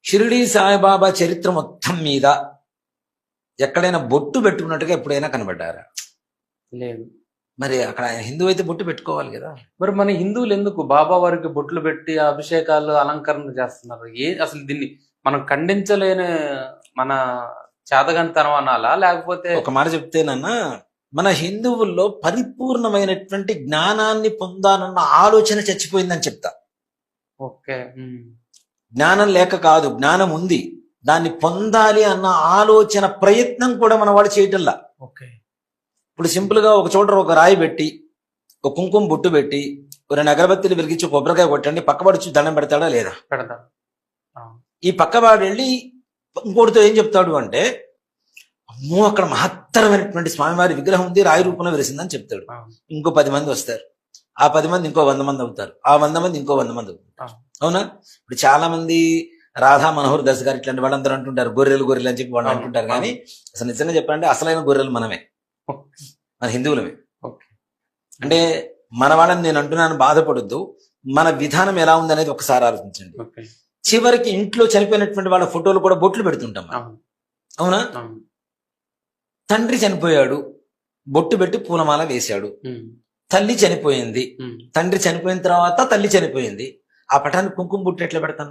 షిరిడీ సాయిబాబా చరిత్ర మొత్తం మీద ఎక్కడైనా బొట్టు పెట్టుకున్నట్టుగా ఎప్పుడైనా కనబడ్డారా? లేదు. మరి అక్కడ హిందూ అయితే బొట్టు పెట్టుకోవాలి కదా. మరి మన హిందువులు ఎందుకు బాబా వారికి బొట్లు పెట్టి అభిషేకాలు అలంకరణ చేస్తున్నారు? అసలు దీన్ని మనం ఖండించలేని మన చేతగానితనం అనాలా, లేకపోతే ఒక మాట చెప్తేనన్నా, మన హిందువుల్లో పరిపూర్ణమైనటువంటి జ్ఞానాన్ని పొందాలన్న ఆలోచన చచ్చిపోయిందని చెప్తా. ఓకే. జ్ఞానం లేక కాదు, జ్ఞానం ఉంది, దాన్ని పొందాలి అన్న ఆలోచన ప్రయత్నం కూడా మన వాడు చేయటంలా. ఓకే. ఇప్పుడు సింపుల్ గా ఒక చోట ఒక రాయి పెట్టి, ఒక కుంకుమ బొట్టు పెట్టి, ఒక రెండు అగరబత్తిలు వెలిగించి కొబ్బరికాయ కొట్టండి, పక్కవాడు వచ్చి దండం పెడతాడా లేదా? పెడతాడు. ఈ పక్కవాడు వెళ్ళి ఇంకోటితో ఏం చెప్తాడు అంటే, అమ్మో అక్కడ మహత్తరమైనటువంటి స్వామివారి విగ్రహం ఉంది, రాయి రూపంలో వెలిసిందని చెప్తాడు. ఇంకో 10 మంది వస్తారు, ఆ 10 మంది ఇంకో 100 మంది అవుతారు, ఆ 100 మంది ఇంకో 100 మంది అవుతారు. అవునా? ఇప్పుడు చాలా మంది రాధా మనోహర్ దాస్ గారు ఇట్లాంటి వాళ్ళందరూ అంటుంటారు గొర్రెలు గొర్రెలు అని చెప్పి వాళ్ళు అంటుంటారు. కానీ అసలు నిజంగా చెప్పాలంటే అసలైన గొర్రెలు మనమే, మన హిందువులమే. అంటే మన వాళ్ళని నేను అంటున్నాను, బాధపడొద్దు. మన విధానం ఎలా ఉంది అనేది ఒకసారి ఆలోచించండి. చివరికి ఇంట్లో చనిపోయినటువంటి వాళ్ళ ఫోటోలు కూడా బొట్లు పెడుతుంటాం. అవునా? తండ్రి చనిపోయాడు, బొట్టు పెట్టి పూలమాల వేశాడు. తల్లి చనిపోయింది, తండ్రి చనిపోయిన తర్వాత తల్లి చనిపోయింది, ఆ పటాన్ని కుంకుమ బొట్టు ఎట్లా పెడతాను?